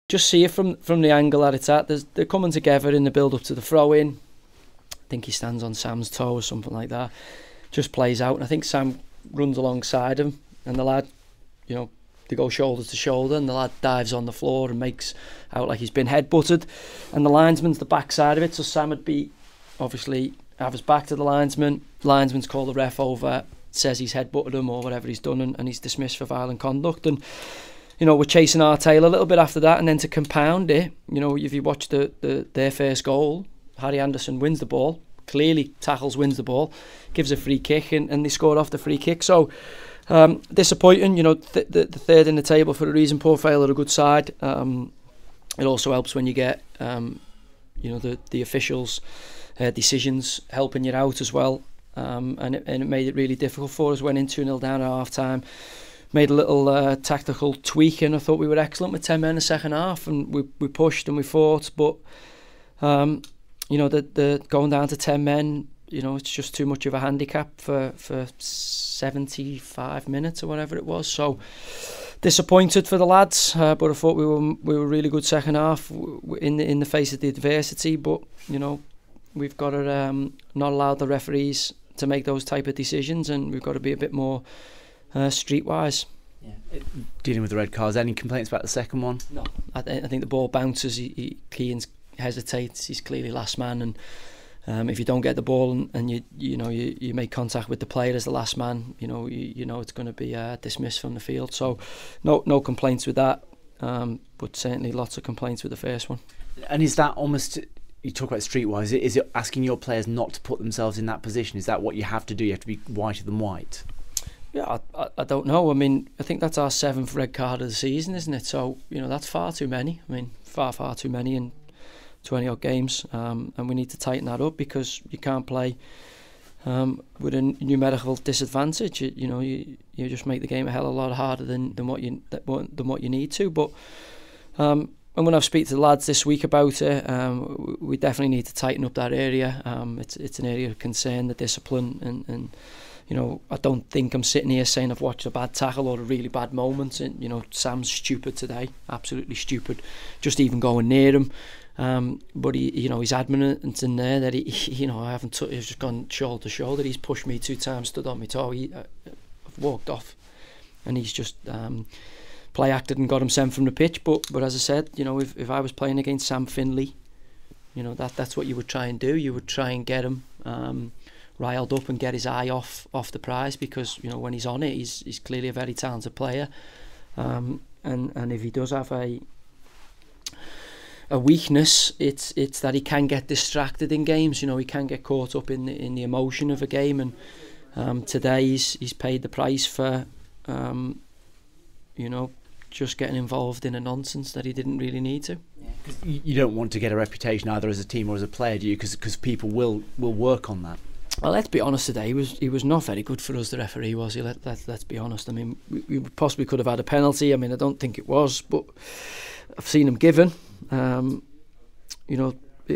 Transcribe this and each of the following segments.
just see it from the angle that it's at. They're coming together in the build up to the throw in. I think he stands on Sam's toe or something like that. Just plays out, and I think Sam runs alongside him, and the lad, they go shoulder to shoulder, and the lad dives on the floor and makes out like he's been headbutted, and the linesman's the back side of it, so Sam would be obviously have his back to the linesman. Linesman's called the ref over, says he's headbutted him or whatever he's done, and he's dismissed for violent conduct. And we're chasing our tail a little bit after that, and then to compound it, if you watch their first goal, Harry Anderson wins the ball, clearly tackles, wins the ball, gives a free kick, and they scored off the free kick. So disappointing, the third in the table for a reason. Port Vale are a good side. It also helps when you get the officials' decisions helping you out as well. And it made it really difficult for us. Went in 2-0 down at half time. Made a little tactical tweak, and I thought we were excellent with 10 men in the second half, and we pushed and we fought, but the going down to 10 men, it's just too much of a handicap for 75 minutes or whatever it was. So disappointed for the lads, but I thought we were really good second half in the face of the adversity. But we've got to not allow the referees to make those type of decisions, and we've got to be a bit more streetwise. Yeah. Dealing with the red cards, any complaints about the second one? No, I think the ball bounces. Keane hesitates. He's clearly last man, and if you don't get the ball and you make contact with the player as the last man, it's going to be dismissed from the field. So no complaints with that, but certainly lots of complaints with the first one. And is that almost, you talk about streetwise, is it asking your players not to put themselves in that position? Is that what you have to do? You have to be whiter than white? Yeah, I don't know. I mean, I think that's our 7th red card of the season, isn't it? So, that's far too many. I mean, far too many in 20-odd games. And we need to tighten that up, because you can't play with a numerical disadvantage. You just make the game a hell of a lot harder than what you need to. But and when I speak to the lads this week about it, we definitely need to tighten up that area. It's an area of concern, the discipline, and I don't think I'm sitting here saying I've watched a bad tackle or a really bad moment. And Sam's stupid today, absolutely stupid, just even going near him. But he's adamant in there that I haven't he's just gone shoulder to shoulder. He's pushed me 2 times, stood on my toe. I've walked off, and he's just play acted and got him sent from the pitch. But as I said, if I was playing against Sam Finley, that's what you would try and do. You would try and get him riled up and get his eye off the prize, because when he's on it, he's clearly a very talented player, and if he does have a weakness, it's that he can get distracted in games. He can get caught up in the emotion of a game, and today he's paid the price for just getting involved in a nonsense that he didn't really need to. Yeah. You don't want to get a reputation either as a team or as a player, do you? Because people will work on that. Well, let's be honest today, he was not very good for us, the referee, was he? Let's be honest. I mean, we possibly could have had a penalty. I mean, I don't think it was, but I've seen him given. It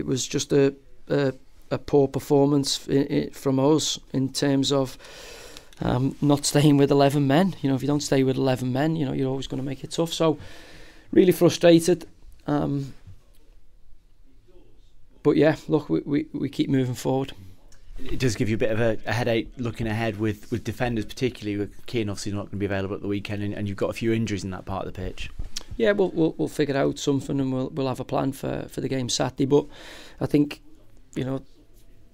was just a poor performance from us in terms of not staying with 11 men. If you don't stay with 11 men, you're always going to make it tough. So, really frustrated. But yeah, look, we keep moving forward. It does give you a bit of a headache looking ahead with defenders, particularly with Keane obviously not going to be available at the weekend, and you've got a few injuries in that part of the pitch. Yeah, we'll figure out something, and we'll have a plan for the game Saturday. But I think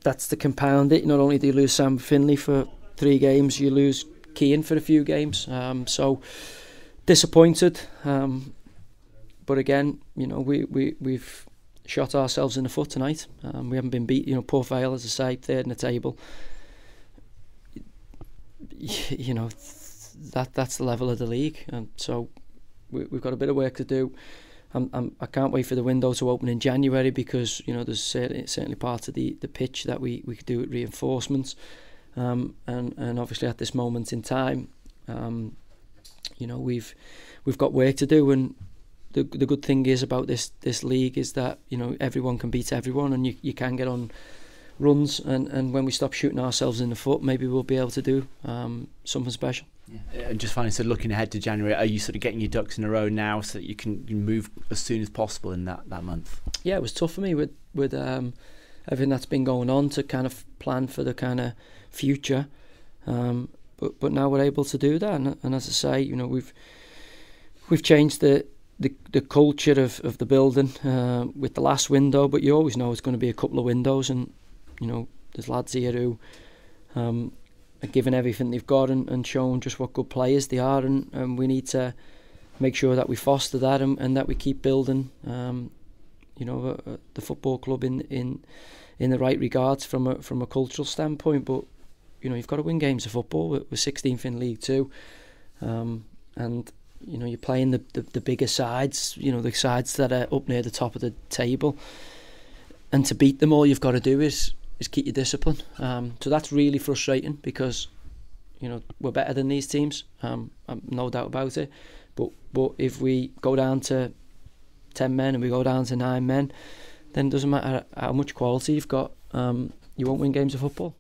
that's to compound it. Not only do you lose Sam Finley for 3 games, you lose Keane for a few games. So disappointed. But again, we've shot ourselves in the foot tonight. We haven't been beat. Port Vale, as I say, 3rd in the table. That's the level of the league, and so we've got a bit of work to do. I can't wait for the window to open in January, because there's certainly part of the pitch that we could do with reinforcements, and obviously at this moment in time, we've got work to do. And the good thing is about this league is that everyone can beat everyone, and you can get on runs, and when we stop shooting ourselves in the foot, maybe we'll be able to do something special. And just finally, so looking ahead to January, are you sort of getting your ducks in a row now so that you can move as soon as possible in that month? Yeah, it was tough for me with everything that's been going on to kind of plan for the kind of future. But now we're able to do that, and as I say, you know, we've changed the culture of the building with the last window. But you always know it's going to be a couple of windows, and you know, there's lads here who are giving everything they've got and showing just what good players they are, and we need to make sure that we foster that and that we keep building, you know, the football club in the right regards from a cultural standpoint. But you know, you've got to win games of football. We're 16th in League Two, and you know, you're playing the bigger sides, you know, the sides that are up near the top of the table, and to beat them, all you've got to do is keep your discipline. So that's really frustrating because, you know, we're better than these teams. No doubt about it. But if we go down to 10 men and we go down to 9 men, then it doesn't matter how much quality you've got. You won't win games of football.